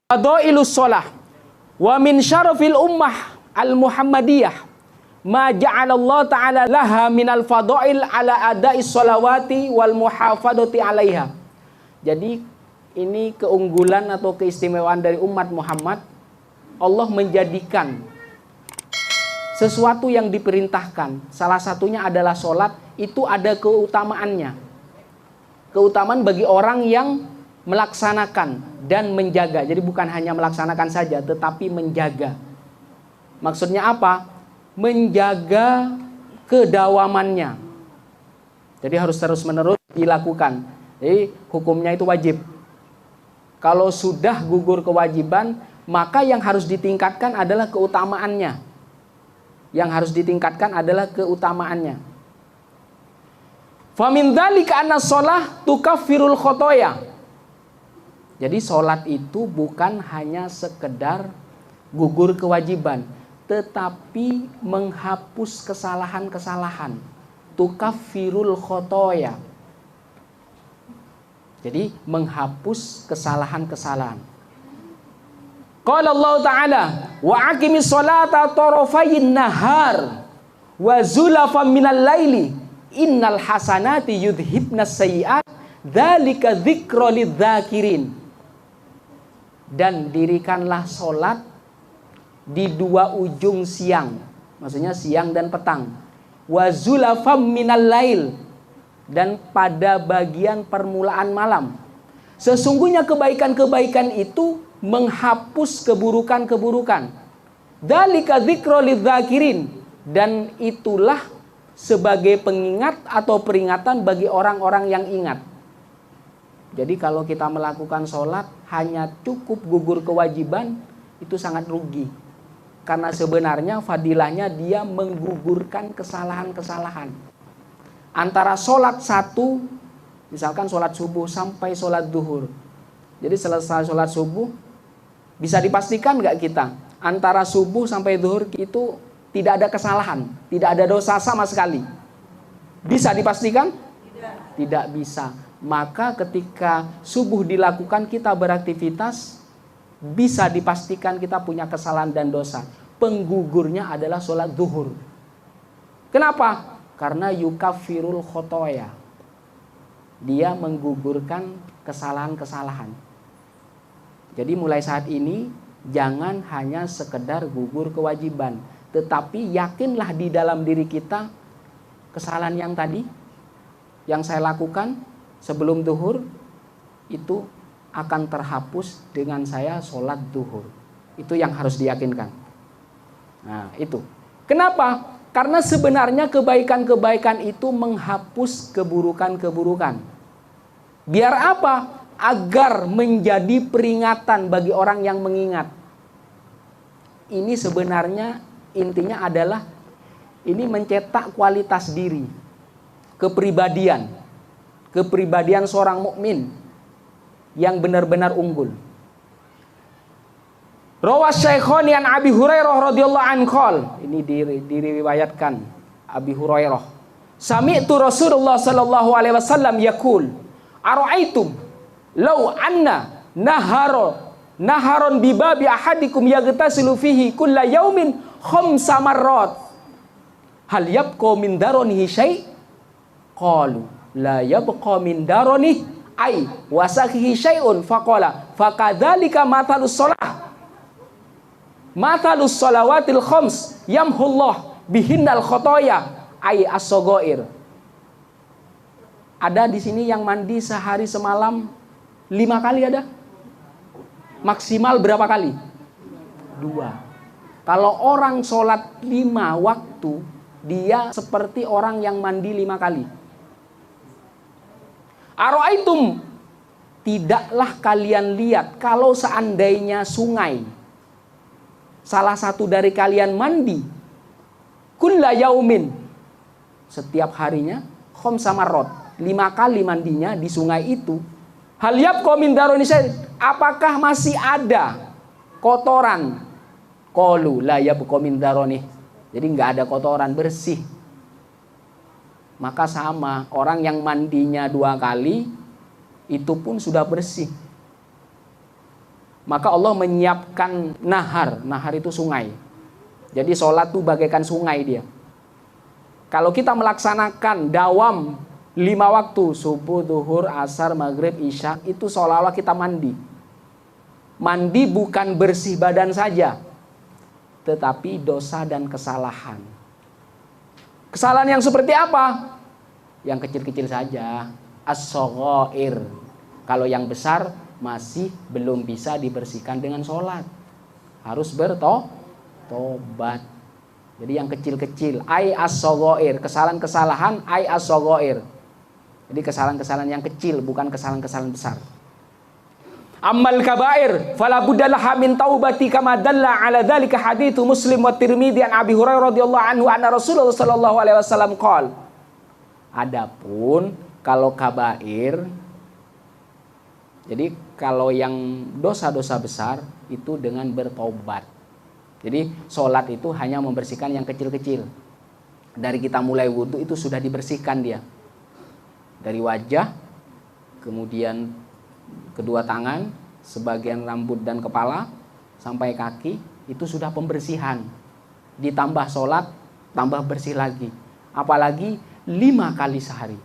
Fadailus shalah wa min syarafil ummah al-Muhammadiyah ma ja'alallahu ta'ala laha minal fadail ala ada'is sholawati wal muhafadati 'alaiha. Jadi ini keunggulan atau keistimewaan dari umat Muhammad. Allah menjadikan sesuatu yang diperintahkan, salah satunya adalah sholat, itu ada keutamaannya. Keutamaan bagi orang yang melaksanakan dan menjaga. Jadi bukan hanya melaksanakan saja, tetapi menjaga. Maksudnya apa? Menjaga kedawamannya. Jadi harus terus-menerus dilakukan. Jadi hukumnya itu wajib. Kalau sudah gugur kewajiban, maka yang harus ditingkatkan adalah keutamaannya. Yang harus ditingkatkan adalah keutamaannya. Famin dzalika anna shalah tukaffirul khotoya. Jadi sholat itu bukan hanya sekedar gugur kewajiban, tetapi menghapus kesalahan-kesalahan. Tukaffirul khotoya. Jadi menghapus kesalahan-kesalahan. Qala Allah Ta'ala wa aqimis sholata tarafayin nahar wa zulafan minal laili innal hasanati yudhibnas sayyi'at dzalika dzikra lidzakirin. Dan dirikanlah sholat di dua ujung siang, maksudnya siang dan petang. Wa zulafam minal lail, dan pada bagian permulaan malam. Sesungguhnya kebaikan-kebaikan itu menghapus keburukan-keburukan. Dzalika dzikra lidzakirin, dan itulah sebagai pengingat atau peringatan bagi orang-orang yang ingat. Jadi kalau kita melakukan sholat hanya cukup gugur kewajiban, itu sangat rugi. Karena sebenarnya fadilahnya dia menggugurkan kesalahan-kesalahan. Antara sholat satu, misalkan sholat subuh sampai sholat duhur. Jadi selesai sholat subuh, bisa dipastikan nggak kita? Antara subuh sampai duhur itu tidak ada kesalahan, tidak ada dosa sama sekali. Bisa dipastikan? Tidak bisa. Maka ketika subuh dilakukan kita beraktivitas, bisa dipastikan kita punya kesalahan dan dosa. Penggugurnya adalah sholat duhur. Kenapa? Karena yukaffirul khotoya. Dia menggugurkan kesalahan-kesalahan. Jadi mulai saat ini jangan hanya sekedar gugur kewajiban, tetapi yakinlah di dalam diri kita kesalahan yang tadi yang saya lakukan sebelum duhur itu akan terhapus dengan saya sholat duhur. Itu yang harus diyakinkan. Nah itu. Kenapa? Karena sebenarnya kebaikan-kebaikan itu menghapus keburukan-keburukan. Biar apa? Agar menjadi peringatan bagi orang yang mengingat. Ini sebenarnya intinya adalah ini mencetak kualitas diri, kepribadian seorang mukmin yang benar-benar unggul. Rawas Syaikhani an Abi Hurairah radhiyallahu anhu. Ini diriwayatkan Abi Hurairah. Sami'tu Rasulullah sallallahu alaihi wasallam yaqul, "Ara'aitum law anna naharon bi babi ahadikum yaghtasilu fihi kulla yaumin khamsa marrat hal yabqa min daronihi syai'?" Qalu la yabqa min daronihi ay wasakhihi syai'un. Faqala fakadzalika mathalus shalah mathalus shalawatil khams yamhullah bihinnal khotoya ay as-saghair. Ada di sini yang mandi sehari semalam 5 kali ada? Maksimal berapa kali? 2. Kalau orang sholat 5 waktu, dia seperti orang yang mandi 5 kali. Ara'aitum, tidaklah kalian lihat kalau seandainya sungai, salah satu dari kalian mandi kulla yaumin, setiap harinya, khamsa marrat, 5 kali mandinya di sungai itu, hal yabqa min daroni syai', apakah masih ada kotoran? Qalu la yabqa min daroni, jadi nggak ada kotoran, bersih. Maka sama, orang yang mandinya 2 kali itu pun sudah bersih. maka Allah menyiapkan nahar. Nahar itu sungai. Jadi sholat itu bagaikan sungai dia. Kalau kita melaksanakan dawam 5 waktu, subuh, zuhur, asar, maghrib, isya, itu seolah-olah kita mandi. Mandi bukan bersih badan saja, tetapi dosa dan kesalahan. Kesalahan yang seperti apa? Yang kecil-kecil saja, as-shaghair. Kalau yang besar masih belum bisa dibersihkan dengan sholat. Harus bertobat. Jadi yang kecil-kecil, ai as-shaghair, kesalahan-kesalahan ai as-shaghair. Jadi kesalahan-kesalahan yang kecil, bukan kesalahan-kesalahan besar. Ammal kabair fala buddalah min taubati kama dalla ala dzalika hadits Muslim wa Tirmidzi an Abi Hurairah radhiyallahu anhu anna Rasulullah sallallahu alaihi wasallam qala. Adapun kalau kabair, jadi kalau yang dosa-dosa besar itu dengan bertobat. Jadi sholat itu hanya membersihkan yang kecil-kecil. Dari kita mulai wudhu itu sudah dibersihkan dia. Dari wajah, kemudian kedua tangan, sebagian rambut dan kepala, sampai kaki, itu sudah pembersihan. Ditambah sholat, tambah bersih lagi. Apalagi 5 kali sehari.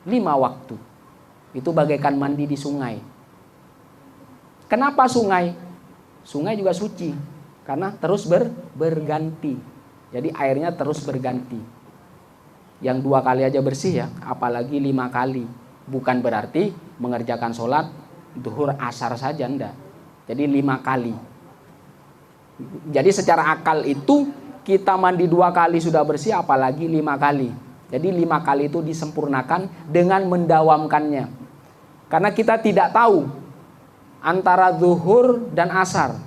5 waktu. Itu bagaikan mandi di sungai. Kenapa sungai? Sungai juga suci. Karena terus berganti. Jadi airnya terus berganti. Yang 2 kali aja bersih ya, apalagi 5 kali. Bukan berarti mengerjakan sholat zuhur asar saja, enggak. Jadi 5 kali. Jadi secara akal itu kita mandi 2 kali sudah bersih, apalagi 5 kali. Jadi 5 kali itu disempurnakan dengan mendawamkannya. Karena kita tidak tahu antara zuhur dan asar.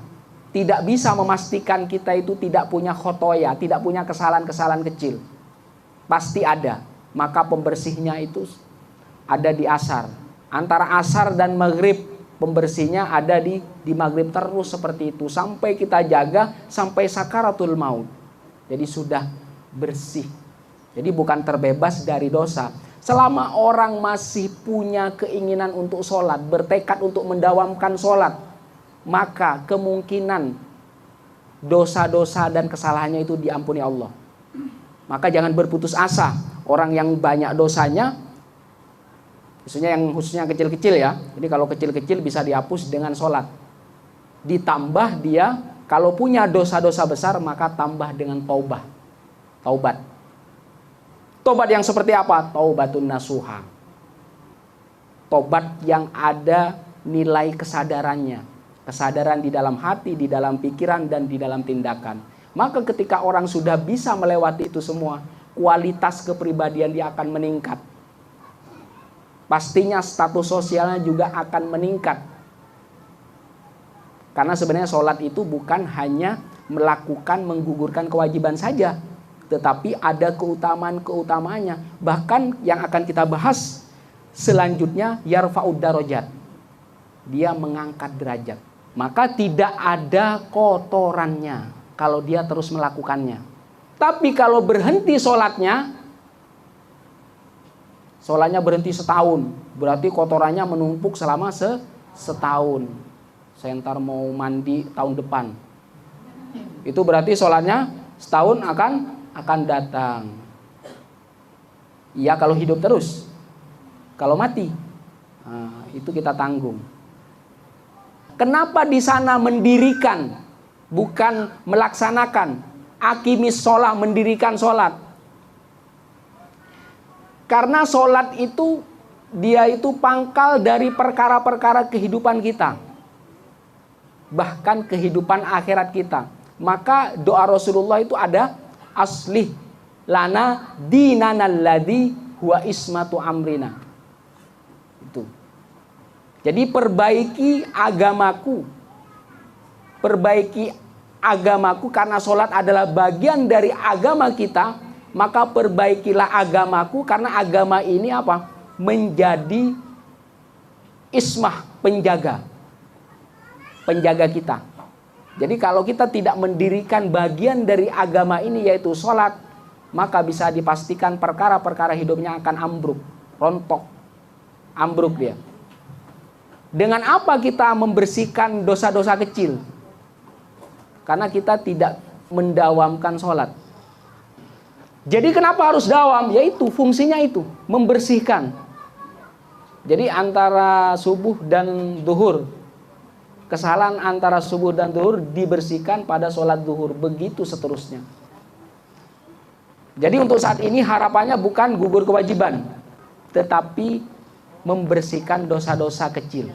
Tidak bisa memastikan kita itu tidak punya khotoya, tidak punya kesalahan-kesalahan kecil. Pasti ada. Maka pembersihnya itu ada di asar. Antara asar dan maghrib, pembersihnya ada di maghrib terus seperti itu. Sampai kita jaga, sampai sakaratul maut. Jadi sudah bersih. Jadi bukan terbebas dari dosa. Selama orang masih punya keinginan untuk sholat, bertekad untuk mendawamkan sholat, maka kemungkinan dosa-dosa dan kesalahannya itu diampuni Allah. Maka jangan berputus asa. Orang yang banyak dosanya, khususnya kecil-kecil ya. Jadi kalau kecil-kecil bisa dihapus dengan sholat. Ditambah dia, kalau punya dosa-dosa besar, maka tambah dengan taubat. Taubat yang seperti apa? Taubatun nasuha. Taubat yang ada nilai kesadarannya. Kesadaran di dalam hati, di dalam pikiran, dan di dalam tindakan. Maka ketika orang sudah bisa melewati itu semua, kualitas kepribadian dia akan meningkat. Pastinya status sosialnya juga akan meningkat. Karena sebenarnya sholat itu bukan hanya melakukan, menggugurkan kewajiban saja, tetapi ada keutamaan-keutamaannya. Bahkan yang akan kita bahas selanjutnya, yarfa'ud darajat. Dia mengangkat derajat. Maka tidak ada kotorannya kalau dia terus melakukannya. Tapi kalau berhenti sholatnya berhenti setahun, berarti kotorannya menumpuk selama setahun. Saya ntar mau mandi tahun depan. Itu berarti sholatnya setahun akan datang. Iya kalau hidup terus. Kalau mati, nah, itu kita tanggung. Kenapa di sana mendirikan, bukan melaksanakan? Aqimis sholat, mendirikan sholat. Karena sholat itu, dia itu pangkal dari perkara-perkara kehidupan kita. Bahkan kehidupan akhirat kita. Maka doa Rasulullah itu ada, aslih lana dinanalladzi huwa ismatu amrina. Itu. Jadi perbaiki agamaku karena sholat adalah bagian dari agama kita, maka perbaikilah agamaku karena agama ini apa? Menjadi ismah, penjaga kita. Jadi kalau kita tidak mendirikan bagian dari agama ini yaitu sholat, maka bisa dipastikan perkara-perkara hidupnya akan ambruk, rontok, ambruk dia. Dengan apa kita membersihkan dosa-dosa kecil? Karena kita tidak mendawamkan sholat. Jadi kenapa harus dawam? Yaitu fungsinya itu, membersihkan. Jadi antara subuh dan duhur, kesalahan antara subuh dan duhur dibersihkan pada sholat duhur. Begitu seterusnya. Jadi untuk saat ini harapannya bukan gugur kewajiban, tetapi membersihkan dosa-dosa kecil.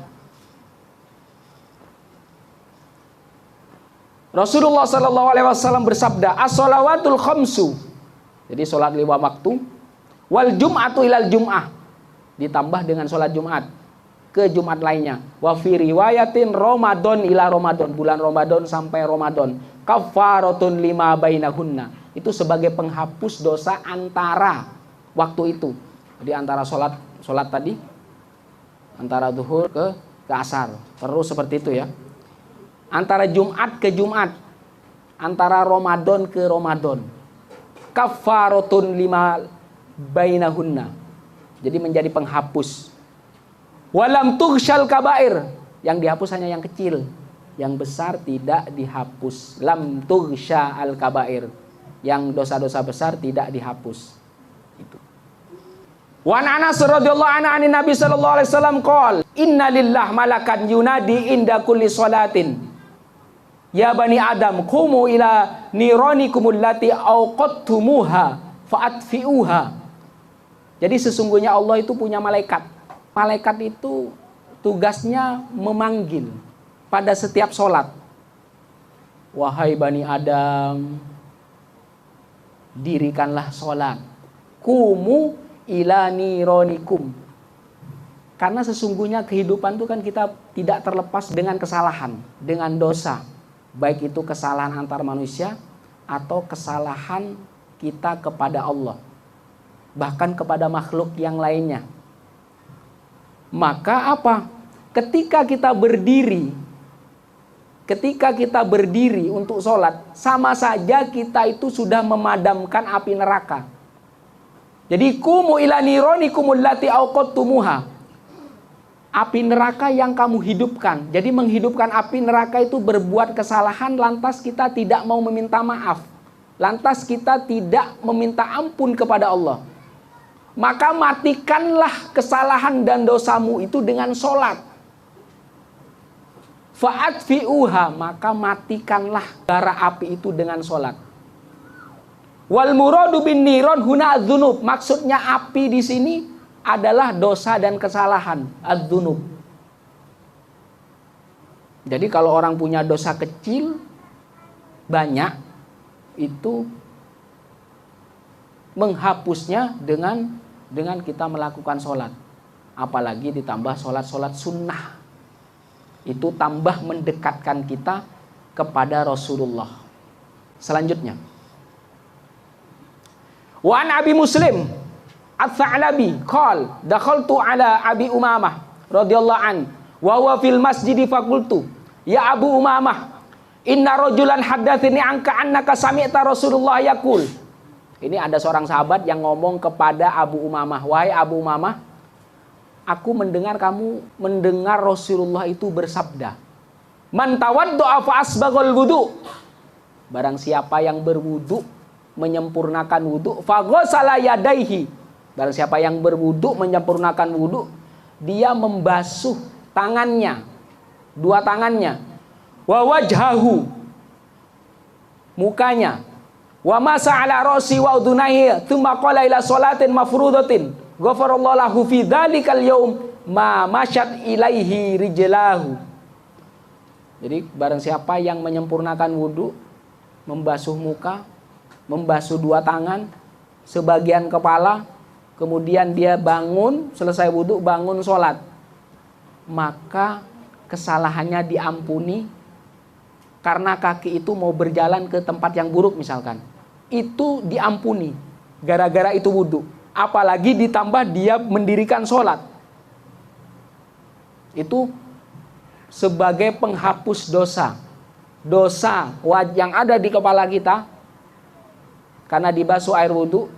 Rasulullah SAW bersabda, as-shalawatul khamsu. Jadi sholat 5 waktu. Wal jum'atu ilal jum'ah. Ditambah dengan sholat Jumat ke Jumat lainnya. Wa fi riwayatin Ramadan ila Ramadan. Bulan Ramadan sampai Ramadan. Kafaratun lima bainahunna. Itu sebagai penghapus dosa antara waktu itu. Jadi antara sholat tadi, antara zuhur ke asar. Terus seperti itu ya. Antara Jumat ke Jumat, antara Ramadan ke Ramadan. Kafaratun lima bainahunna. Jadi menjadi penghapus. Walam tughsyal kabair. Yang dihapus hanya yang kecil. Yang besar tidak dihapus. Lam tughsya al kabair. Yang dosa-dosa besar tidak dihapus. Itu. Wan Anas radhiyallahu anhu anin Nabi sallallahu alaihi wasallam qol, "Inna lillah malakan yunadi inda kulli salatin. Ya bani Adam, qumu ila niranikumul lati awqattumuha fa'atfi'uha." Jadi sesungguhnya Allah itu punya malaikat. Malaikat itu tugasnya memanggil pada setiap sholat. Wahai bani Adam, dirikanlah sholat. Qumu ila niranikum. Karena sesungguhnya kehidupan itu kan kita tidak terlepas dengan kesalahan, dengan dosa. Baik itu kesalahan antar manusia atau kesalahan kita kepada Allah. Bahkan kepada makhluk yang lainnya. Maka apa? Ketika kita berdiri untuk sholat, sama saja kita itu sudah memadamkan api neraka. Jadi kumu ila niranikumul lati awqattumuha. Api neraka yang kamu hidupkan. Jadi menghidupkan api neraka itu berbuat kesalahan, lantas kita tidak mau meminta maaf. Lantas kita tidak meminta ampun kepada Allah. Maka matikanlah kesalahan dan dosamu itu dengan sholat. Fa'atfi'uha, maka matikanlah bara api itu dengan sholat. Wal muradu bin niron huna adzunub. Maksudnya api di sini adalah dosa dan kesalahan, adzunub. Jadi kalau orang punya dosa kecil banyak, itu menghapusnya dengan kita melakukan sholat. Apalagi ditambah sholat sunnah. Itu tambah mendekatkan kita kepada Rasulullah. Selanjutnya, wa an Abi Muslim At-Tha'labi qal dakhaltu ala Abi Umamah radhiyallahu an wa huwa fil masjid faqultu ya Abu Umamah inna rajulan haddatsani anka annaka sami'ta Rasulullah yaqul. Ini ada seorang sahabat yang ngomong kepada Abu Umamah, wahai Abu Umamah, aku mendengar kamu mendengar Rasulullah itu bersabda, man tawaddo'a fa asbaghal wudu. Barang siapa yang berwudu menyempurnakan wudu, fa ghassala yadaihi. Barang siapa yang berwudu menyempurnakan wudu, dia membasuh tangannya, dua tangannya, wa wajhahu, mukanya, wa masa ala rasi wa udunaihi, thumma qala ila salatin mafrudatin ghafarallahu lahu fi dzalikal yaum ma masyat ilaihi rijlahu. Jadi barang siapa yang menyempurnakan wudu, membasuh muka, membasuh dua tangan, sebagian kepala, kemudian dia bangun, selesai wudu, bangun sholat, maka kesalahannya diampuni karena kaki itu mau berjalan ke tempat yang buruk misalkan. Itu diampuni gara-gara itu wudu. Apalagi ditambah dia mendirikan sholat. Itu sebagai penghapus dosa. Dosa yang ada di kepala kita karena dibasuh air wudu,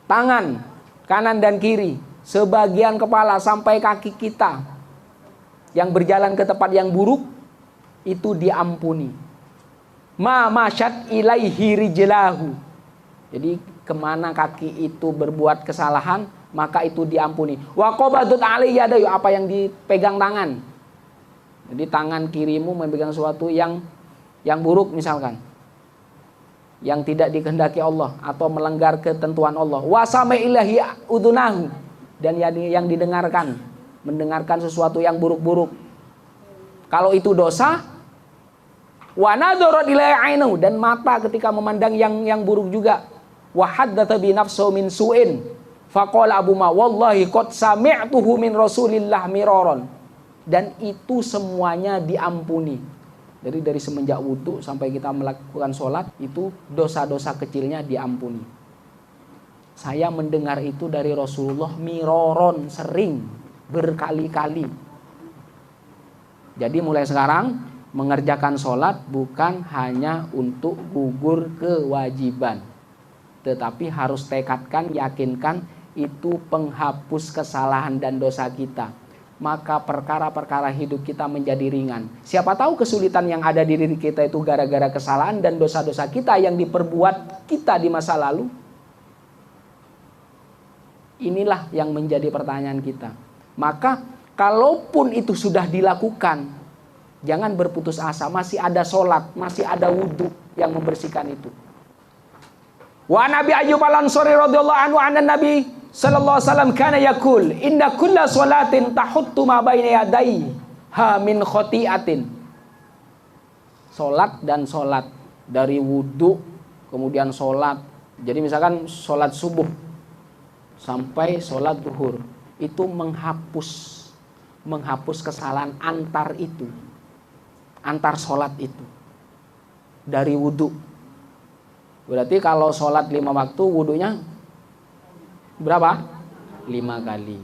tangan kanan dan kiri, sebagian kepala sampai kaki kita, yang berjalan ke tempat yang buruk, itu diampuni. Ma masyad ilaihi rijlahu. Jadi kemana kaki itu berbuat kesalahan, maka itu diampuni. Wa qabadat alaihi yadayu, apa yang dipegang tangan. Jadi tangan kirimu memegang sesuatu yang buruk misalkan, yang tidak dikehendaki Allah atau melanggar ketentuan Allah. Wa sami'ilahi udunahu, dan yang didengarkan, mendengarkan sesuatu yang buruk-buruk. Kalau itu dosa, wa nadharat ilaihi ainahu, dan mata ketika memandang yang buruk juga. Wa haddatsa bi nafsihi min su'in faqala Abu Ma wallahi qad sami'tuhu min Rasulillah miraron. Dan itu semuanya diampuni. Jadi dari semenjak wudu sampai kita melakukan sholat, itu dosa-dosa kecilnya diampuni. Saya mendengar itu dari Rasulullah miraron, sering, berkali-kali. Jadi mulai sekarang mengerjakan sholat bukan hanya untuk gugur kewajiban, tetapi harus tekadkan, yakinkan itu penghapus kesalahan dan dosa kita. Maka perkara-perkara hidup kita menjadi ringan. Siapa tahu kesulitan yang ada di diri kita itu gara-gara kesalahan dan dosa-dosa kita yang diperbuat kita di masa lalu. Inilah yang menjadi pertanyaan kita. Maka kalaupun itu sudah dilakukan, jangan berputus asa. Masih ada sholat, masih ada wudhu yang membersihkan itu. Wa Nabi Ayyub al-Ansari radhiyallahu anhu anan Nabi sallallahu alaihi wasallam kana yaqul inna kulla sholatin tahuttu ma baina yadayha min khati'atin. Salat dan salat, dari wudu kemudian salat. Jadi misalkan salat subuh sampai salat zuhur, itu menghapus kesalahan antar salat itu dari wudu. Berarti kalau sholat 5 waktu, wudunya berapa? 5 kali.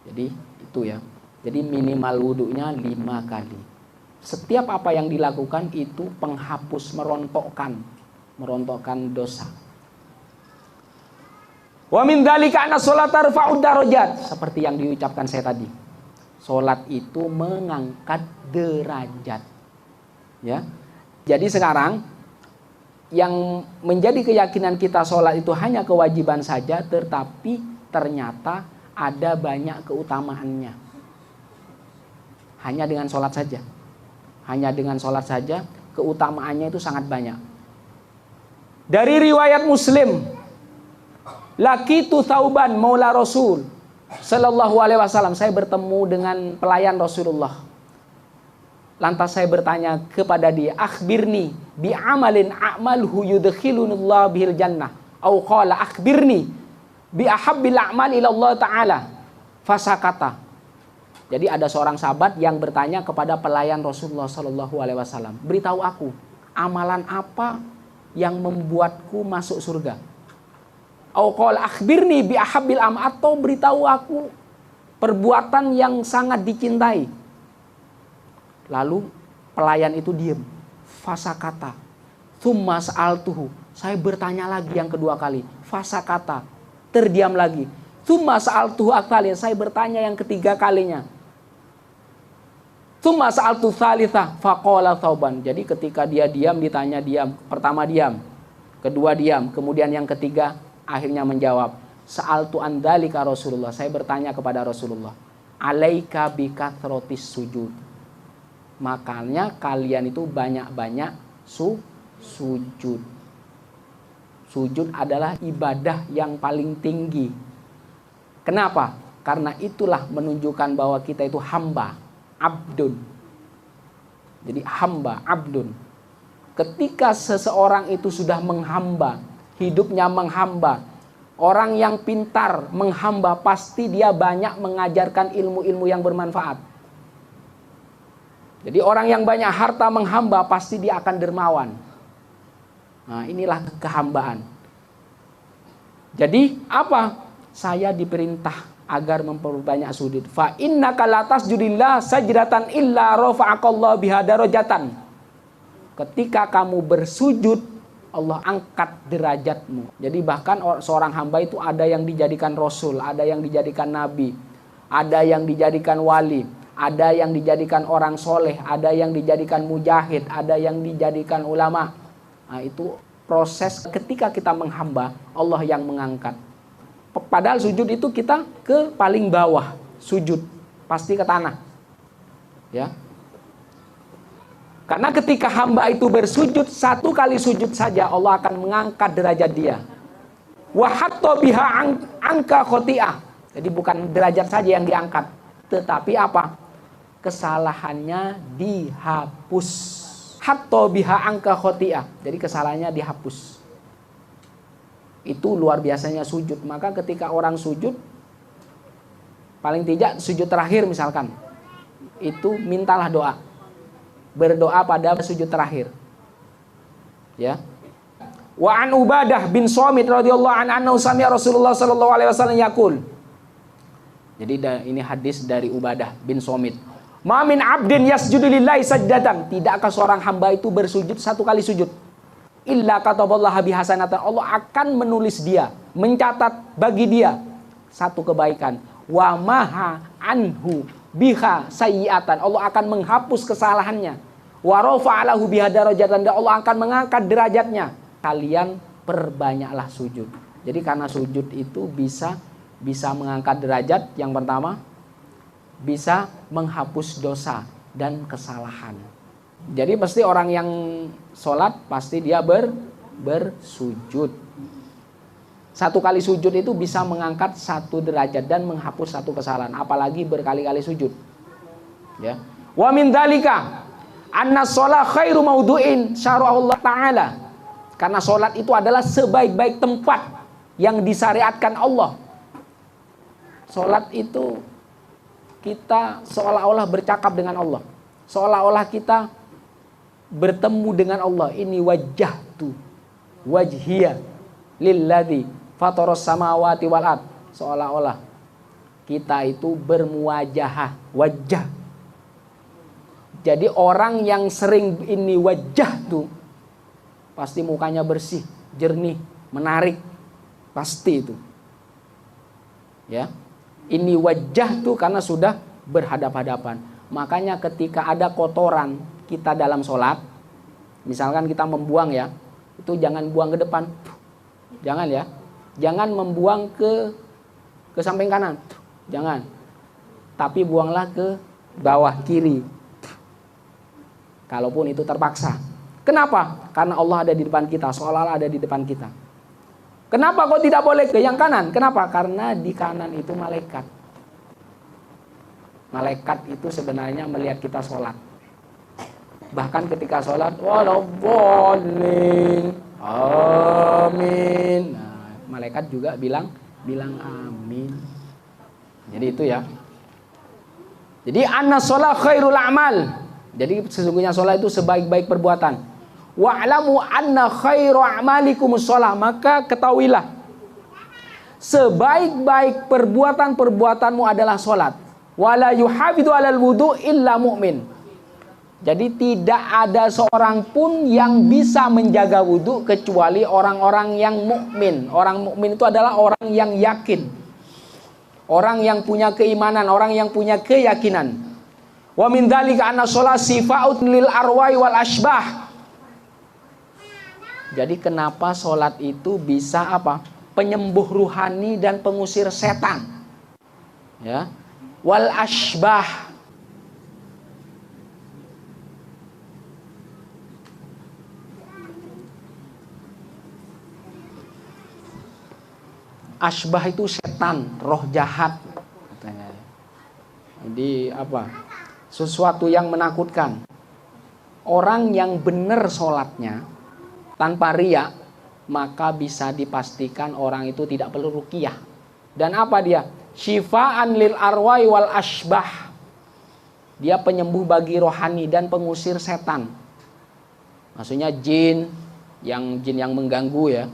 Jadi itu ya. Jadi minimal wudunya 5 kali. Setiap apa yang dilakukan itu penghapus, merontokkan dosa. Wa min dzalika anna sholata tarfa'ud darajat, seperti yang diucapkan saya tadi. Sholat itu mengangkat derajat. Ya. Jadi sekarang yang menjadi keyakinan kita sholat itu hanya kewajiban saja, tetapi ternyata ada banyak keutamaannya. Hanya dengan sholat saja, keutamaannya itu sangat banyak. Dari riwayat Muslim, laqitu Thauban maula Rasul sallallahu alaihi wasallam, saya bertemu dengan pelayan Rasulullah. Lantas saya bertanya kepada dia, akhbirni bi amalin a'malhu yudkhilunillahu bihil jannah. Au qala akhbirni bi ahabbil a'mal ila Allah taala. Fasakata. Jadi ada seorang sahabat yang bertanya kepada pelayan Rasulullah sallallahu alaihi wasallam, beritahu aku, amalan apa yang membuatku masuk surga? Au qala akhbirni bi ahabbil amal, atau beritahu aku perbuatan yang sangat dicintai. Lalu pelayan itu diam. Fasakata. Tsumma sa'altuhu. Saya bertanya lagi yang kedua kali. Fasakata. Terdiam lagi. Tsumma sa'altuhu aktsali. Saya bertanya yang ketiga kalinya. Tsumma sa'altu tsalitsa faqala Thauban. Jadi ketika dia diam, ditanya diam. Pertama diam, kedua diam, kemudian yang ketiga akhirnya menjawab. Sa'altu an dzalika Rasulullah. Saya bertanya kepada Rasulullah. Alaika bikathrotis sujud. Makanya kalian itu banyak-banyak sujud. Sujud adalah ibadah yang paling tinggi. Kenapa? Karena itulah menunjukkan bahwa kita itu hamba, abdun. Jadi hamba, abdun. Ketika seseorang itu sudah menghamba, hidupnya menghamba, orang yang pintar menghamba, pasti dia banyak mengajarkan ilmu-ilmu yang bermanfaat. Jadi orang yang banyak harta menghamba, pasti dia akan dermawan. Nah, inilah kehambaan. Jadi apa? Saya diperintah agar memperbanyak sujud. Fa innaka la tasjudillah sajdatan illa rafa'akallahu biha darajatan. Ketika kamu bersujud, Allah angkat derajatmu. Jadi bahkan seorang hamba itu ada yang dijadikan rasul, ada yang dijadikan nabi, ada yang dijadikan wali, ada yang dijadikan orang soleh, ada yang dijadikan mujahid, ada yang dijadikan ulama. Nah, itu proses ketika kita menghamba, Allah yang mengangkat. Padahal sujud itu kita ke paling bawah, sujud pasti ke tanah. Ya. Karena ketika hamba itu bersujud, satu kali sujud saja Allah akan mengangkat derajat dia. Wa hatta biha angka khoti'ah. Jadi bukan derajat saja yang diangkat, tetapi apa? Kesalahannya dihapus. Hatta biha angka khoti'ah. Jadi kesalahannya dihapus. Itu luar biasanya sujud. Maka ketika orang sujud, paling tidak sujud terakhir misalkan, itu mintalah doa. Berdoa pada sujud terakhir. Ya. Wa an Ubadah bin Somit radhiyallahu anhu sami'a Rasulullah sallallahu alaihi wasallam yaqul. Jadi ini hadis dari Ubadah bin Somit. Ma min 'abdin yasjudu lillahi sajdatan. Tidakkah seorang hamba itu bersujud satu kali sujud? Illa kataballahu bihasanatan. Allah akan menulis dia, mencatat bagi dia satu kebaikan. Wa maha anhu biha sayyi'atan. Allah akan menghapus kesalahannya. Wa rafa'alahu biha darajatan. Dan Allah akan mengangkat derajatnya. Kalian perbanyaklah sujud. Jadi karena sujud itu bisa mengangkat derajat. Yang pertama, bisa menghapus dosa dan kesalahan. Jadi pasti orang yang sholat pasti dia bersujud. Satu kali sujud itu bisa mengangkat satu derajat dan menghapus satu kesalahan. Apalagi berkali-kali sujud. Ya. Wa min dzalika anna shalah khairu maudu'in syara'ahu Allah Ta'ala. Karena sholat itu adalah sebaik-baik tempat yang disyariatkan Allah. Sholat itu kita seolah-olah bercakap dengan Allah. Seolah-olah kita bertemu dengan Allah. Ini wajjahtu wajhiya lilladzi fataras samawati wal ard. Seolah-olah kita itu bermuwajahah, wajah. Jadi orang yang sering ini wajjahtu, pasti mukanya bersih, jernih, menarik. Pasti itu. Ya. Ini wajah tuh karena sudah berhadap-hadapan. Makanya ketika ada kotoran kita dalam sholat, misalkan kita membuang ya, itu jangan buang ke depan. Jangan ya. Jangan membuang ke samping kanan. Jangan. Tapi buanglah ke bawah kiri. Kalaupun itu terpaksa. Kenapa? Karena Allah ada di depan kita, seolah-olah ada di depan kita. Kenapa kok tidak boleh ke yang kanan? Kenapa? Karena di kanan itu malaikat. Malaikat itu sebenarnya melihat kita sholat. Bahkan ketika sholat, walaupun amin. Nah, malaikat juga bilang amin. Jadi itu ya. Jadi anna sholat khairul a'mal. Jadi sesungguhnya sholat itu sebaik-baik perbuatan. Wa'lamu anna khairu a'malikumus shalah. Maka ketahuilah, sebaik-baik perbuatanmu adalah sholat. Wala yuhafidhu 'alal wudu' illa mu'min. Jadi tidak ada seorang pun yang bisa menjaga wudu kecuali orang-orang yang mukmin. Orang mukmin itu adalah orang yang yakin. Orang yang punya keimanan, orang yang punya keyakinan. Wa min dzalika anna shalah sifaun lil arwai wal asbah. Jadi kenapa sholat itu bisa apa? Penyembuh ruhani dan pengusir setan. Ya. Wal asbah. Asbah itu setan, roh jahat katanya. Jadi apa? Sesuatu yang menakutkan. Orang yang benar sholatnya tanpa riya, maka bisa dipastikan orang itu tidak perlu ruqyah. Dan apa dia? Syifaan lil arwai wal asbah. Dia penyembuh bagi rohani dan pengusir setan. Maksudnya jin yang mengganggu ya.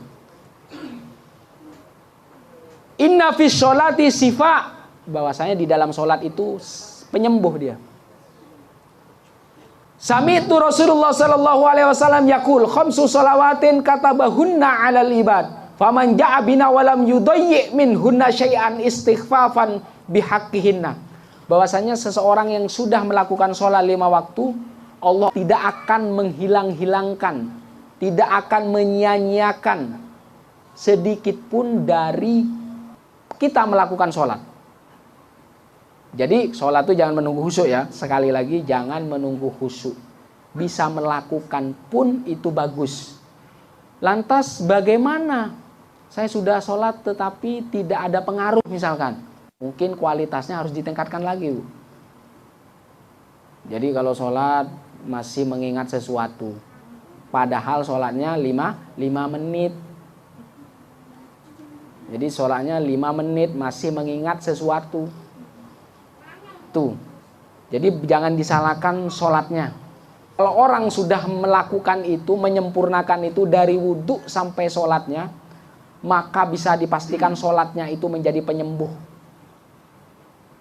Inna fis sholati sifa. Bahwasanya di dalam sholat itu penyembuh dia. Sami'tu Rasulullah sallallahu alaihi wasallam yaqul khamsu shalawatin katabahunna 'alal ibad faman ja'a bina wa lam yudayyi' minhunna syai'an istighfafan bihaqqihinna bahwasanya seseorang yang sudah melakukan sholat 5 waktu, Allah tidak akan menghilang-hilangkan, tidak akan menyia-nyiakan sedikit pun dari kita melakukan sholat. Jadi sholat itu jangan menunggu khusyuk ya. Sekali lagi, jangan menunggu khusyuk. Bisa melakukan pun itu bagus. Lantas bagaimana? Saya sudah sholat tetapi tidak ada pengaruh misalkan. Mungkin kualitasnya harus ditingkatkan lagi, Bu. Jadi kalau sholat masih mengingat sesuatu, padahal sholatnya 5 menit. Jadi sholatnya 5 menit masih mengingat sesuatu. Tuh. Jadi jangan disalahkan sholatnya. Kalau orang sudah melakukan itu, menyempurnakan itu dari wudhu sampai sholatnya, maka bisa dipastikan sholatnya itu menjadi penyembuh.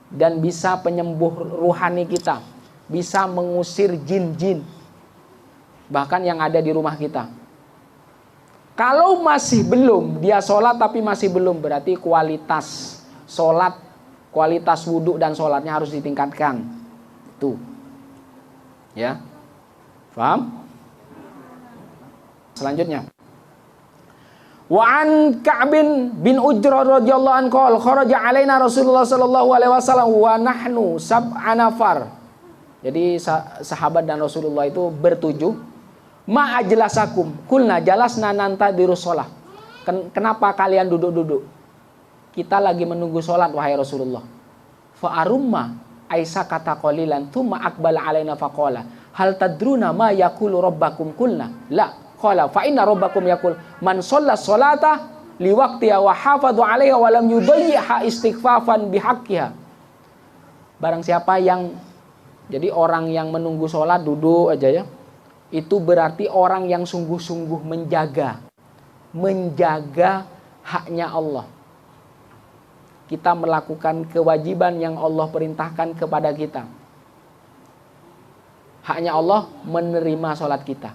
Dan bisa penyembuh ruhani kita. Bisa mengusir jin-jin. Bahkan yang ada di rumah kita. Kalau masih belum, dia sholat tapi masih belum, berarti kualitas sholat, kualitas wudhu dan sholatnya harus ditingkatkan. Itu. Ya. Paham? Selanjutnya. Wa an Ka'b bin Ujrah radhiyallahu anhu qala kharaja alaina Rasulullah sallallahu alaihi wasallam wa nahnu sab'a nafar. Jadi sahabat dan Rasulullah itu bertujuh. Ma ajlasakum kulna jalasna nantadirus shalah. Kenapa kalian duduk-duduk? Kita lagi menunggu salat wahai Rasulullah. Fa arumma Aisyah kata qalilan thumma aqbala alaina faqala hal tadruna ma yaqulu rabbakum kulna la qala fa inna rabbakum yaqul man shalla sholata liwaqtiha wa hafadha 'alaiha wa lam yudayyiha istighfafan bihaqqiha. Barang siapa yang, jadi orang yang menunggu sholat duduk aja ya, itu berarti orang yang sungguh-sungguh menjaga haknya Allah. Kita melakukan kewajiban yang Allah perintahkan kepada kita. Haknya Allah menerima sholat kita.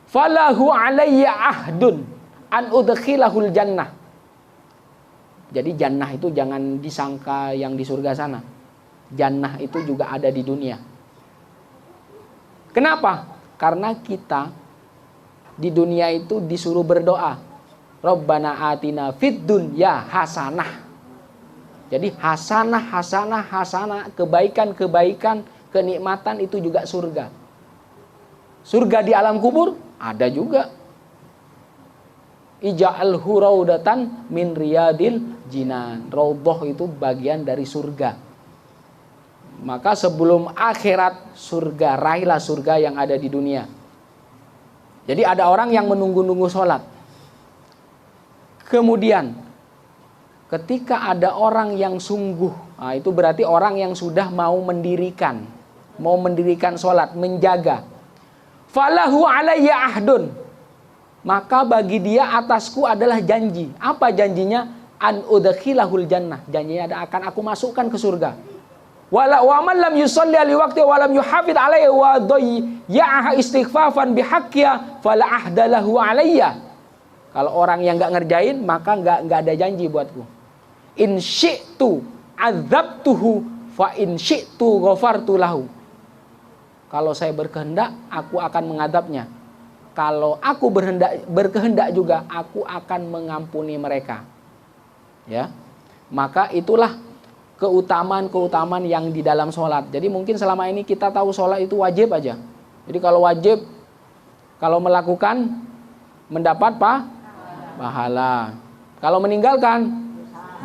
Falahu alayya ahdun an udkhilahul jannah. Jadi jannah itu jangan disangka yang di surga sana. Jannah itu juga ada di dunia. Kenapa? Karena kita di dunia itu disuruh berdoa. Rabbana atina fid dunya hasanah. Jadi hasanah, kebaikan, kenikmatan itu juga surga. Surga di alam kubur ada juga. Ija'alhu raudatan min riyadil jinan. Raudhah itu bagian dari surga. Maka sebelum akhirat surga, raihlah surga yang ada di dunia. Jadi ada orang yang menunggu-nunggu sholat. Kemudian ketika ada orang yang sungguh, nah itu berarti orang yang sudah mau mendirikan sholat, menjaga. Falahu alayya ahdun. Maka bagi dia atasku adalah janji. Apa janjinya? An udkhilahul jannah. Janjinya akan aku masukkan ke surga. Wa man lam yusalli li waqti wa lam yuhafid alayhi wa dayyaha istighfafan bihaqqiha fala ahdalahu alayya. Kalau orang yang enggak ngerjain, maka enggak ada janji buatku. In syi'tu adzabtuhu fa in syi'tu ghafartu lahu. Kalau saya berkehendak, aku akan mengadabnya. Kalau aku berkehendak juga, aku akan mengampuni mereka. Ya. Maka itulah keutamaan-keutamaan yang di dalam sholat. Jadi mungkin selama ini kita tahu sholat itu wajib aja. Jadi kalau wajib, kalau melakukan mendapat pahala. Kalau meninggalkan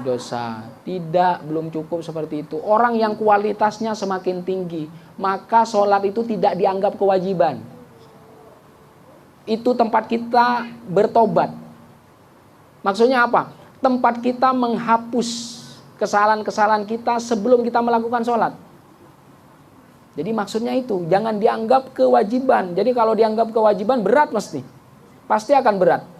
dosa. Tidak, belum cukup seperti itu. Orang yang kualitasnya semakin tinggi, maka sholat itu tidak dianggap kewajiban. Itu tempat kita bertobat. Maksudnya apa? Tempat kita menghapus kesalahan-kesalahan kita sebelum kita melakukan sholat. Jadi maksudnya itu, jangan dianggap kewajiban. Jadi kalau dianggap kewajiban berat pasti akan berat.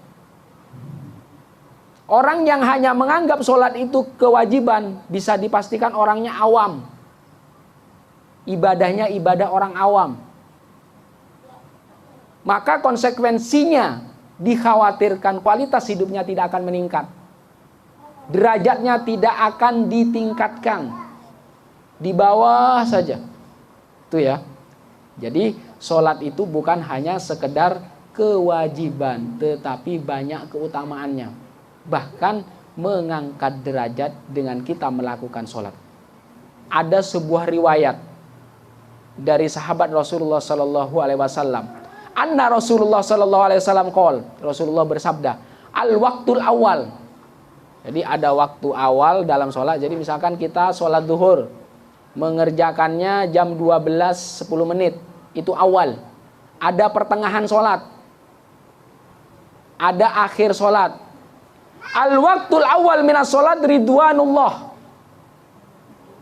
Orang yang hanya menganggap sholat itu kewajiban, bisa dipastikan orangnya awam. Ibadahnya ibadah orang awam. Maka konsekuensinya dikhawatirkan kualitas hidupnya tidak akan meningkat. Derajatnya tidak akan ditingkatkan. di bawah saja. Itu ya. Jadi sholat itu bukan hanya sekedar kewajiban, tetapi banyak keutamaannya. Bahkan mengangkat derajat dengan kita melakukan sholat. Ada sebuah riwayat dari sahabat Rasulullah Sallallahu Alaihi Wasallam. Anna Rasulullah Sallallahu Alaihi Wasallam qol, Rasulullah bersabda, al waktul awal. Jadi ada waktu awal dalam sholat. Jadi misalkan kita sholat zuhur, mengerjakannya jam 12.10 menit, itu awal. Ada pertengahan sholat, ada akhir sholat. Al waktul awal minas sholat ridwanullah.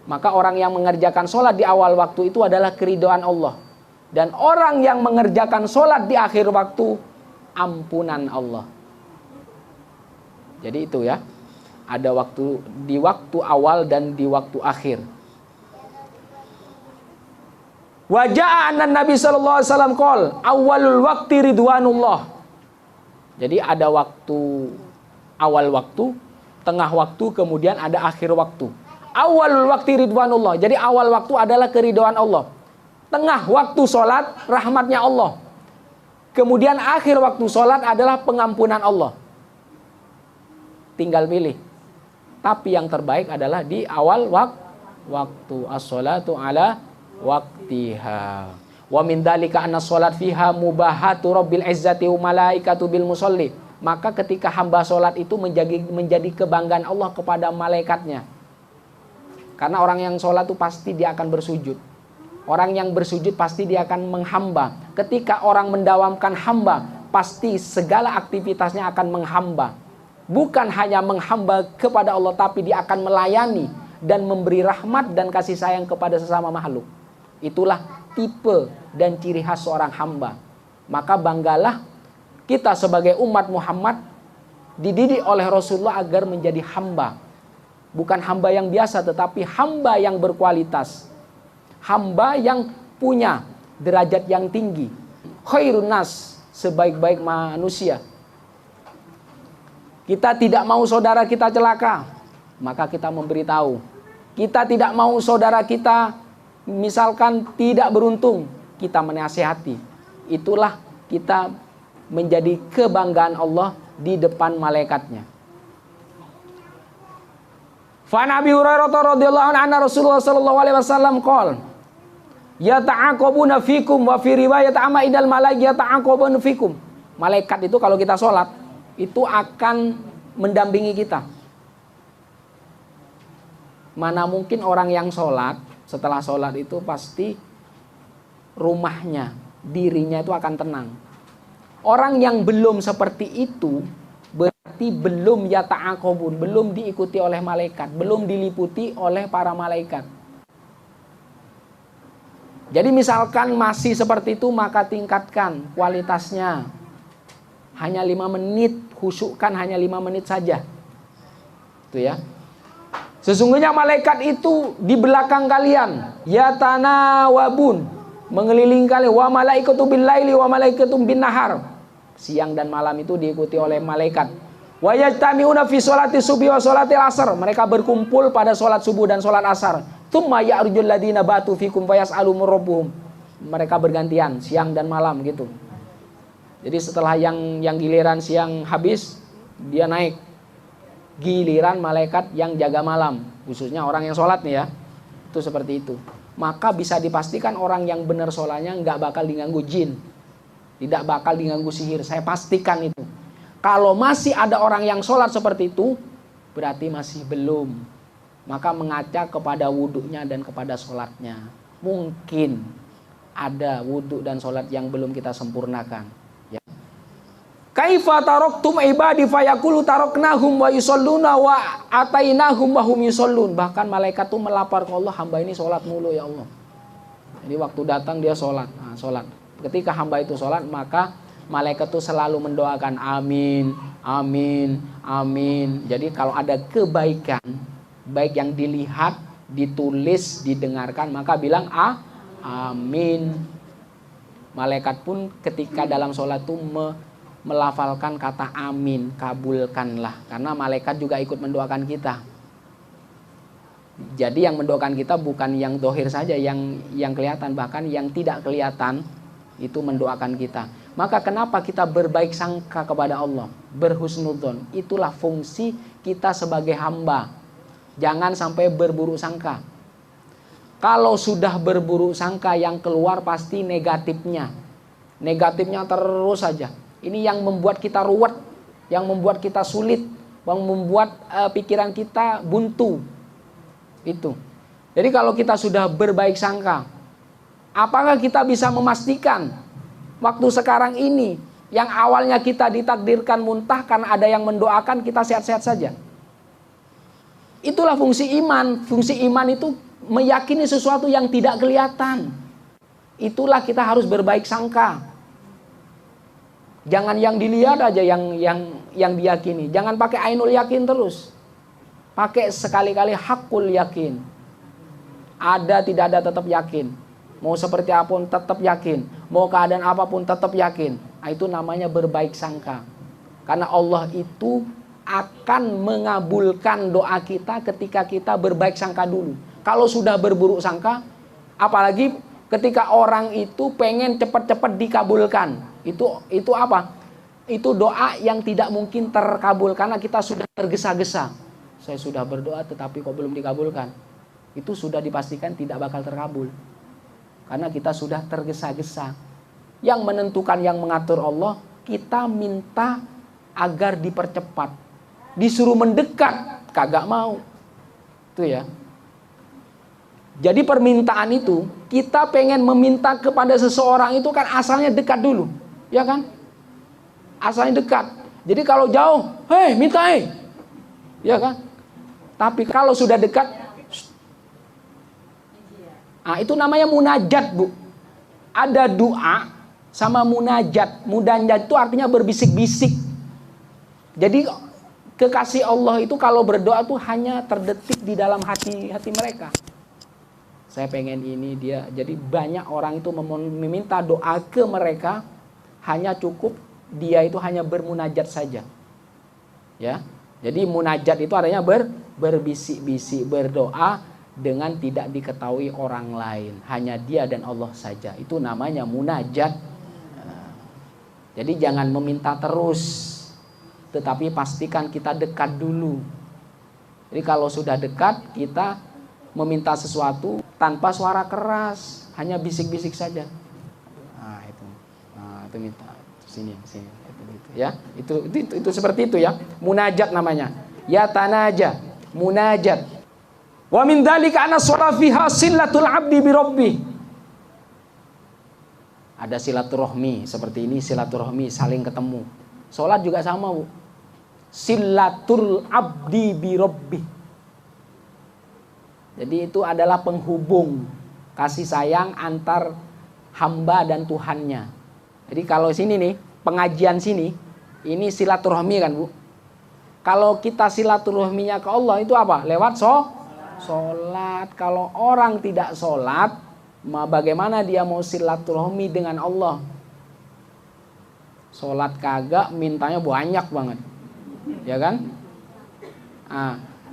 Maka orang yang mengerjakan sholat di awal waktu itu adalah keridhaan Allah. Dan orang yang mengerjakan sholat di akhir waktu, ampunan Allah. Jadi itu ya. Ada waktu di waktu awal dan di waktu akhir. Wajah anan Nabi sallallahu alaihi wasallam qol, awalul waqti ridwanullah. Jadi ada waktu awal waktu, tengah waktu, kemudian ada akhir waktu. Awalul waqti ridwanullah. Jadi awal waktu adalah keridhaan Allah. Tengah waktu sholat rahmatnya Allah. Kemudian akhir waktu sholat adalah pengampunan Allah. Tinggal pilih. Tapi yang terbaik adalah di awal waktu. As-sholatu ala waqtiha. Wa min dzalika anna sholat fiha mubahatu rabbil izzati wa malaikatu bil musolli. Maka ketika hamba sholat itu menjadi kebanggaan Allah kepada malaikatnya. Karena orang yang sholat itu pasti dia akan bersujud. Orang yang bersujud pasti dia akan menghamba. Ketika orang mendawamkan hamba, pasti segala aktivitasnya akan menghamba. Bukan hanya menghamba kepada Allah, tapi dia akan melayani dan memberi rahmat dan kasih sayang kepada sesama makhluk. Itulah tipe dan ciri khas seorang hamba. Maka banggalah kita sebagai umat Muhammad dididik oleh Rasulullah agar menjadi hamba. Bukan hamba yang biasa, tetapi hamba yang berkualitas. Hamba yang punya derajat yang tinggi. Khairun nas, sebaik-baik manusia. Kita tidak mau saudara kita celaka, maka kita memberitahu. Kita tidak mau saudara kita misalkan tidak beruntung, kita menasihati. Itulah kita menjadi kebanggaan Allah di depan malaikatnya. Fa Nabi Hurairah radhiyallahu anhu Rasulullah sallallahu alaihi wasallam qol, yata'aqabuna fikum wa fi riwayat ama idal malaik yata'aqabuna fikum. Malaikat itu kalau kita sholat itu akan mendampingi kita. Mana mungkin orang yang sholat setelah sholat itu pasti rumahnya, dirinya itu akan tenang. Orang yang belum seperti itu berarti belum yata'aqabun, belum diikuti oleh malaikat, belum diliputi oleh para malaikat. Jadi misalkan masih seperti itu, maka tingkatkan kualitasnya. Hanya 5 menit, khusyukkan hanya 5 menit saja. Itu ya. Sesungguhnya malaikat itu di belakang kalian, yatanawabun, mengelilingi kalian, wa malaikatu bil laili wa malaikatu bin nahar. Siang dan malam itu diikuti oleh malaikat. Wa yajtami'una fi sholati subhi wa sholatil asar. Mereka berkumpul pada sholat subuh dan sholat asar. Tsumma ya'rujul ladina batu fikum fayas'alum rabbuhum. Mereka bergantian siang dan malam gitu. Jadi setelah yang giliran siang habis, dia naik. Giliran malaikat yang jaga malam, khususnya orang yang sholat nih ya. Itu seperti itu. Maka bisa dipastikan orang yang benar sholatnya nggak bakal diganggu jin, tidak bakal diganggu sihir. Saya pastikan itu. Kalau masih ada orang yang sholat seperti itu, berarti masih belum. Maka mengaca kepada wudhunya dan kepada sholatnya. Mungkin ada wudhu dan sholat yang belum kita sempurnakan. Ya. Kaifa taraktum ibadi fayaqulu taraknahum wa yusalluna wa atainahum wa hum yusallun. Bahkan malaikat itu melapor ke Allah, hamba ini sholat mulu ya Allah. Jadi waktu datang dia sholat. Nah, sholat. Ketika hamba itu sholat, maka malaikat itu selalu mendoakan amin, amin, amin. Jadi kalau ada kebaikan, baik yang dilihat, ditulis, didengarkan, maka bilang amin. Malaikat pun ketika dalam sholat itu melafalkan kata amin, kabulkanlah. Karena malaikat juga ikut mendoakan kita. Jadi yang mendoakan kita bukan yang dohir saja, yang kelihatan, bahkan yang tidak kelihatan itu mendoakan kita. Maka kenapa kita berbaik sangka kepada Allah, berhusnudzon? Itulah fungsi kita sebagai hamba. Jangan sampai berburuk sangka. Kalau sudah berburuk sangka, yang keluar pasti negatifnya. Negatifnya terus saja. Ini yang membuat kita ruwet, yang membuat kita sulit, yang membuat pikiran kita buntu. Itu. Jadi kalau kita sudah berbaik sangka, apakah kita bisa memastikan waktu sekarang ini yang awalnya kita ditakdirkan muntah karena ada yang mendoakan kita sehat-sehat saja? Itulah fungsi iman. Fungsi iman itu meyakini sesuatu yang tidak kelihatan. Itulah kita harus berbaik sangka. Jangan yang dilihat aja yang diyakini. Jangan pakai ainul yakin terus. Pakai sekali-kali hakul yakin. Ada tidak ada tetap yakin. Mau seperti apapun tetap yakin. Mau keadaan apapun tetap yakin. Itu namanya berbaik sangka. Karena Allah itu akan mengabulkan doa kita ketika kita berbaik sangka dulu. Kalau sudah berburuk sangka, apalagi ketika orang itu pengen cepat-cepat dikabulkan. Itu apa? Itu doa yang tidak mungkin terkabul karena kita sudah tergesa-gesa. Saya sudah berdoa tetapi kok belum dikabulkan. Itu sudah dipastikan tidak bakal terkabul. Karena kita sudah tergesa-gesa. Yang menentukan, yang mengatur Allah, kita minta agar dipercepat. Disuruh mendekat, kagak mau. Itu ya. Jadi permintaan itu, kita pengen meminta kepada seseorang itu kan asalnya dekat dulu. Ya kan? Asalnya dekat. Jadi kalau jauh, hei minta hei. Ya kan? Tapi kalau sudah dekat, itu namanya munajat, Bu. Ada doa sama munajat. Munajat itu artinya berbisik-bisik. Jadi kekasih Allah itu kalau berdoa tuh hanya terdetik di dalam hati mereka. Saya pengen ini dia. Jadi banyak orang itu meminta doa ke mereka, hanya cukup dia itu hanya bermunajat saja. Ya. Jadi munajat itu artinya berbisik-bisik, berdoa dengan tidak diketahui orang lain, hanya dia dan Allah saja. Itu namanya munajat. Jadi jangan meminta terus, tetapi pastikan kita dekat dulu. Jadi kalau sudah dekat, kita meminta sesuatu tanpa suara keras, hanya bisik-bisik saja. Itu minta sini. Ya, itu seperti itu ya. Munajat namanya. Ya tanaja, munajat. Wa min dzalika anna shalah fiha silatul 'abdi bi rabbih. Ada silaturahmi seperti ini, silaturahmi saling ketemu. Salat juga sama, Bu. Silatul 'abdi bi rabbih. Jadi itu adalah penghubung kasih sayang antar hamba dan Tuhannya. Jadi kalau sini nih, pengajian sini, ini silaturahmi kan, Bu. Kalau kita silaturahminya ke Allah itu apa? Lewat sholat. Kalau orang tidak sholat, bagaimana dia mau silaturahmi dengan Allah? Sholat kagak, mintanya banyak banget. Ya kan?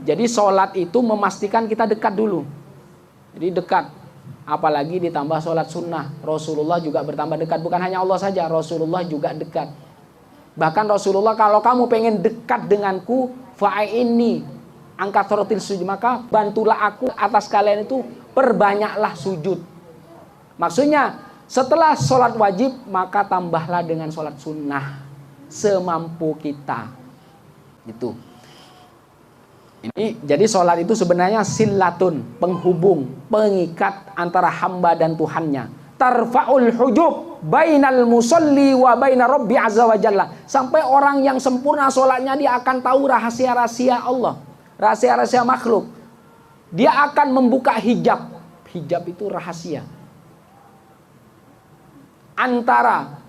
Jadi sholat itu memastikan kita dekat dulu. Jadi dekat. Apalagi ditambah sholat sunnah. Rasulullah juga bertambah dekat. Bukan hanya Allah saja, Rasulullah juga dekat. Bahkan Rasulullah, kalau kamu pengen dekat denganku, fa'ini angkat rotil sujud, maka bantulah aku atas kalian itu, perbanyaklah sujud. Maksudnya setelah sholat wajib, maka tambahlah dengan sholat sunnah semampu kita. Itu. Ini jadi sholat itu sebenarnya silatun, penghubung, pengikat antara hamba dan Tuhannya. Tarfa'ul hujub bainal musalli wa baina rabbi azza wa jalla. Sampai orang yang sempurna sholatnya, dia akan tahu rahasia-rahasia Allah, rahasia-rahasia makhluk. Dia akan membuka hijab. Hijab itu rahasia antara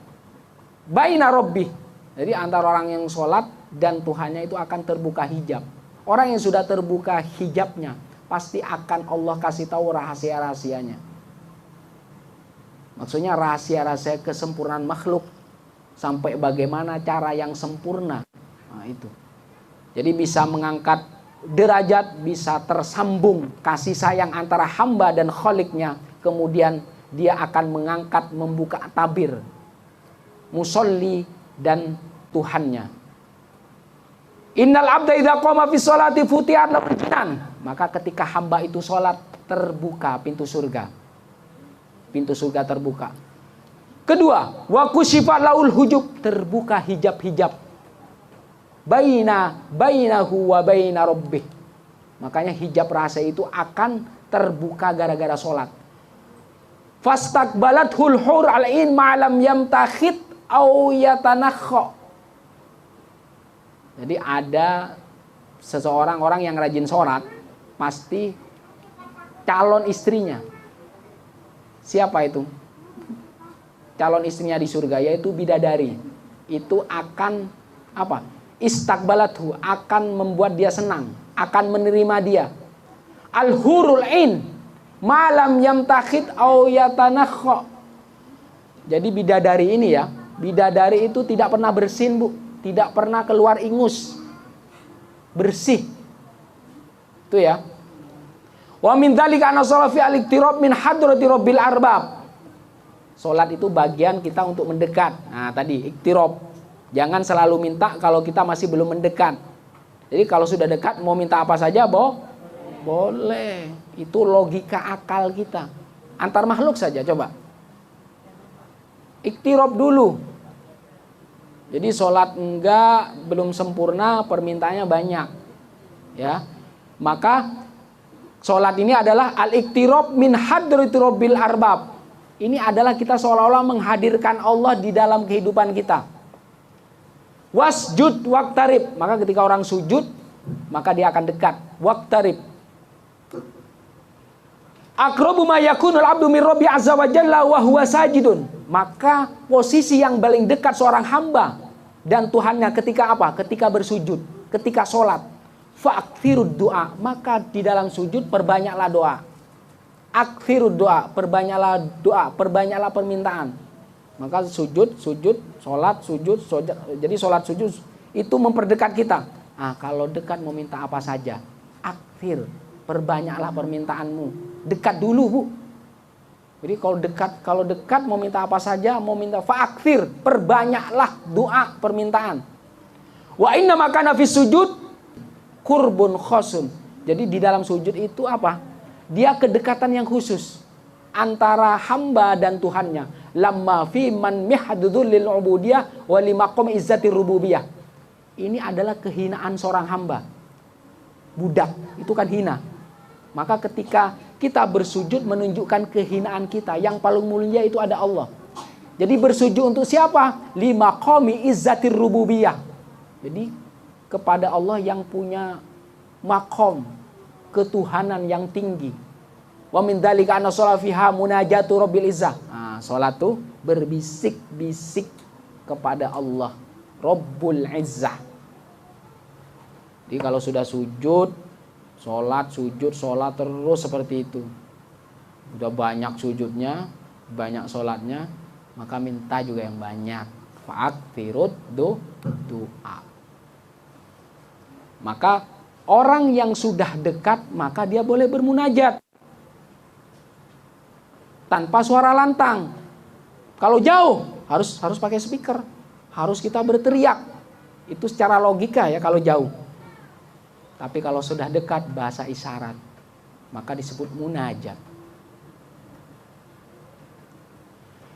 baina rabbi. Jadi antara orang yang sholat dan Tuhannya itu akan terbuka hijab. Orang yang sudah terbuka hijabnya, pasti akan Allah kasih tahu rahasia-rahasianya. Maksudnya rahasia-rahasia kesempurnaan makhluk. Sampai bagaimana cara yang sempurna. Itu. Jadi bisa mengangkat derajat, bisa tersambung kasih sayang antara hamba dan Khaliknya. Kemudian dia akan mengangkat, membuka tabir musolli dan Tuhannya. Innal abda idza qama fi sholati futihat lahu jinan. Maka ketika hamba itu sholat, terbuka pintu surga. Pintu surga terbuka. Kedua, wa kusyifat laul hujub, terbuka hijab-hijab bainahu wa baina rabbih. Makanya hijab rahasia itu akan terbuka gara-gara sholat. Fastaqbalathul hur al-ain ma'lam yamtakhit au yatanakha. Jadi ada seseorang orang yang rajin sholat, pasti calon istrinya. Siapa itu? Calon istrinya di surga, yaitu bidadari. Itu akan apa? Istaqbalathu, akan membuat dia senang, akan menerima dia. Al-hurul ain malam yamtakhid au yatanakha. Jadi bidadari ini ya, bidadari itu tidak pernah bersin, Bu. Tidak pernah keluar ingus. Bersih. Itu ya. Wa min dzalika anna sholata fi al-iqtirab min hadrati rabbil arbab. Salat itu bagian kita untuk mendekat. Nah, tadi iqtirab. Jangan selalu minta kalau kita masih belum mendekat. Jadi kalau sudah dekat mau minta apa saja, boleh. Itu logika akal kita. Antar makhluk saja coba. Iqtirab dulu. Jadi sholat belum sempurna, permintaannya banyak, ya. Maka sholat ini adalah al-iqtirab min hadrati rabbil arbab. Ini adalah kita seolah-olah menghadirkan Allah di dalam kehidupan kita. Wasjud waqtarib, maka ketika orang sujud, maka dia akan dekat. Waqtarib. Aqrabu ma yakunul abdu min rabbi azza wa jalla wa huwa sajidun. Maka posisi yang paling dekat seorang hamba dan Tuhannya ketika apa? Ketika bersujud, ketika sholat. Fa'akthirud doa, maka di dalam sujud perbanyaklah doa. Akthirud doa, perbanyaklah doa, perbanyaklah permintaan. Maka sujud, sholat, sujud. Jadi sholat sujud itu memperdekat kita. Kalau dekat mau minta apa saja, akthir, perbanyaklah permintaanmu. Dekat dulu, Bu. Jadi kalau dekat mau minta apa saja, mau minta fa'akthir, perbanyaklah doa permintaan. Wa inna makana fi sujud qurbun khosun. Jadi di dalam sujud itu apa? Dia kedekatan yang khusus antara hamba dan Tuhannya. Lamma fi man mihdudul lil ubudiyah wa limaqam izzatir rububiyah. Ini adalah kehinaan seorang hamba. Budak itu kan hina. Maka ketika kita bersujud menunjukkan kehinaan kita. Yang paling mulia itu ada Allah. Jadi bersujud untuk siapa? Limaqami izzatir rububiyah. Jadi kepada Allah yang punya makom, ketuhanan yang tinggi. Wa min dzalika anna sholata fiha munajatu rabbil izzah. Salat itu berbisik-bisik kepada Allah, Rabbul Izzah. Jadi kalau sudah sujud, sholat terus seperti itu. Udah banyak sujudnya, banyak sholatnya, maka minta juga yang banyak. Fa'akthirud doa. Maka orang yang sudah dekat, maka dia boleh bermunajat tanpa suara lantang. Kalau jauh harus pakai speaker, harus kita berteriak. Itu secara logika ya kalau jauh. Tapi kalau sudah dekat bahasa isyarat, maka disebut munajat.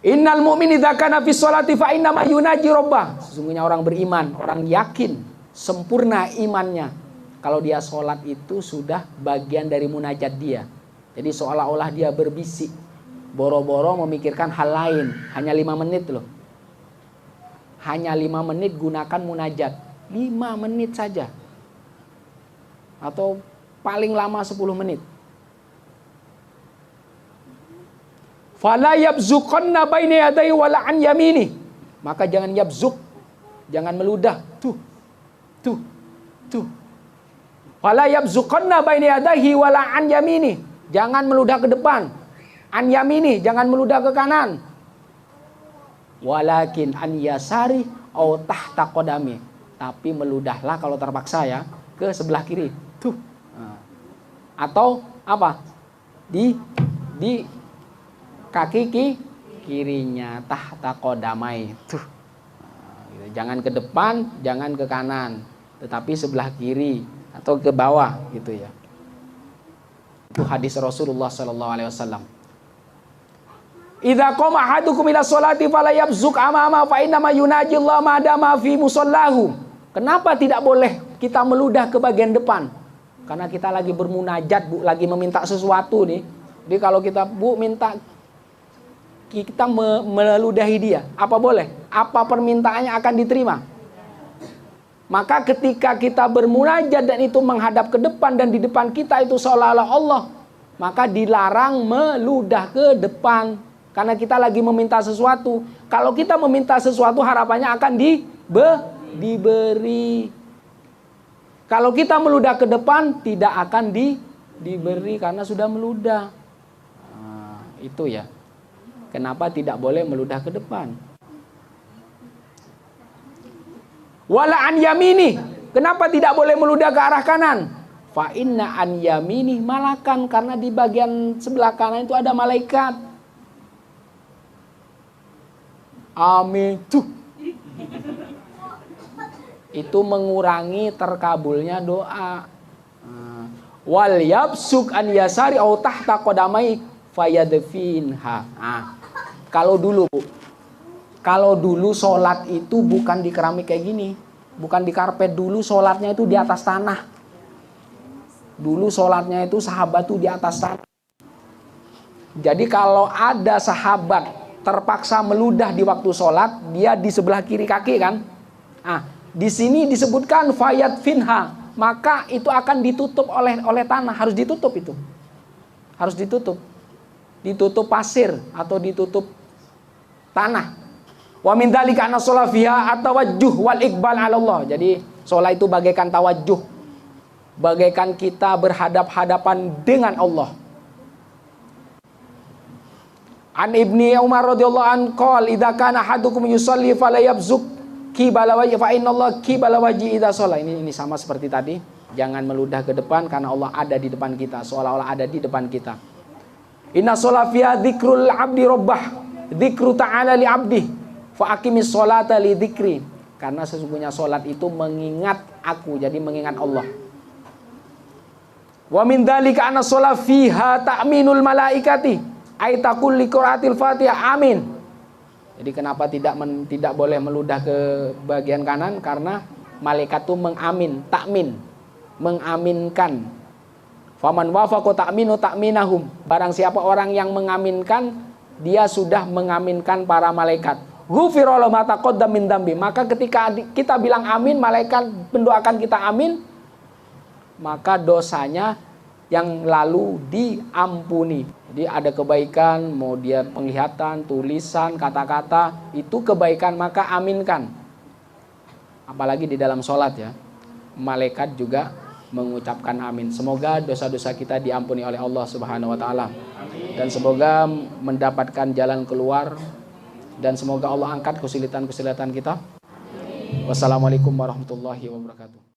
Innal mu'min idza kana fi sholati fa inna ma yunaji rabbah. Sesungguhnya orang beriman, orang yakin, sempurna imannya. Kalau dia sholat itu sudah bagian dari munajat dia. Jadi seolah-olah dia berbisik, boro-boro memikirkan hal lain. Hanya 5 menit loh. Hanya 5 menit gunakan munajat. 5 menit saja. Atau paling lama 10 menit. Fala yabzuqanna baina yadayhi wala an yamini. Maka jangan yabzuq, jangan meludah. Tuh. Fala yabzuqanna baina yadayhi wala an yamini. Jangan meludah ke depan. An yamini, jangan meludah ke kanan. Walakin an yasari au tahta qadami. Tapi meludahlah kalau terpaksa ya ke sebelah kiri. tuh. Nah. Atau apa? Di kaki kirinya, tahta qodamai. Tuh. Nah, gitu. Jangan ke depan, jangan ke kanan, tetapi sebelah kiri atau ke bawah gitu ya. Itu hadis Rasulullah sallallahu alaihi wasallam. Idza qama ahadukum ila sholati fala yabzuk amama fa inna ma yunajillahu ma dama fi musallahu. Kenapa tidak boleh kita meludah ke bagian depan? Karena kita lagi bermunajat, Bu, lagi meminta sesuatu nih. Jadi kalau kita, Bu, minta kita meludahi dia, apa boleh? Apa permintaannya akan diterima? Maka ketika kita bermunajat dan itu menghadap ke depan dan di depan kita itu seolah-olah Allah, maka dilarang meludah ke depan karena kita lagi meminta sesuatu. Kalau kita meminta sesuatu harapannya akan diberi. Kalau kita meludah ke depan tidak akan diberi karena sudah meludah. Nah, itu ya. Kenapa tidak boleh meludah ke depan? Wala an yamini. Kenapa tidak boleh meludah ke arah kanan? Fa inna an yamini malakan, karena di bagian sebelah kanan itu ada malaikat. Amin. Tuh. Itu mengurangi terkabulnya doa. Wal yabsuk an yasari au tahta qadamai fayadfinha. Kalau dulu sholat itu bukan di keramik kayak gini, bukan di karpet. Dulu sholatnya itu di atas tanah. Dulu sholatnya itu sahabat tuh di atas tanah. Jadi kalau ada sahabat terpaksa meludah di waktu sholat, dia di sebelah kiri kaki kan. Di sini disebutkan fayat finha, maka itu akan ditutup oleh tanah. Harus ditutup itu. Harus ditutup. Ditutup pasir atau ditutup tanah. Wa min dzalika anna shalah fiha at-tawajjuh wal iqbal 'ala Allah. Jadi salat itu bagaikan tawajjuh. Bagaikan kita berhadap-hadapan dengan Allah. An Ibni Umar radhiyallahu anhu qala idza kana ahadukum yusalli fala yabzuk qibala wajhi fa innallaha qibala wajhi idza shalla. Ini sama seperti tadi. Jangan meludah ke depan karena Allah ada di depan kita, seolah-olah ada di depan kita. Inna sholat fiha dzikrul abdi rabbah, dzikru ta'ala li abdi, fa aqimis sholata li dzikri. Karena sesungguhnya sholat itu mengingat aku, jadi mengingat Allah. Wa min dzalika anna sholat fiha ta'minul malaikati, ay taqul li qiraatil Fatihah amin. Jadi kenapa tidak boleh meludah ke bagian kanan? Karena malaikat itu mengamin, takmin, mengaminkan. Faman wafaqa ta'minu ta'minahum. Barang siapa orang yang mengaminkan, dia sudah mengaminkan para malaikat. Ghufira lahu ma taqaddama min dzambi. Maka ketika kita bilang amin, malaikat mendoakan kita amin, maka dosanya yang lalu diampuni. Jadi ada kebaikan, mau dia penglihatan, tulisan, kata-kata, itu kebaikan maka aminkan. Apalagi di dalam sholat ya, malaikat juga mengucapkan amin. Semoga dosa-dosa kita diampuni oleh Allah Subhanahu wa taala. Dan semoga mendapatkan jalan keluar, dan semoga Allah angkat kesulitan-kesulitan kita. Wassalamualaikum warahmatullahi wabarakatuh.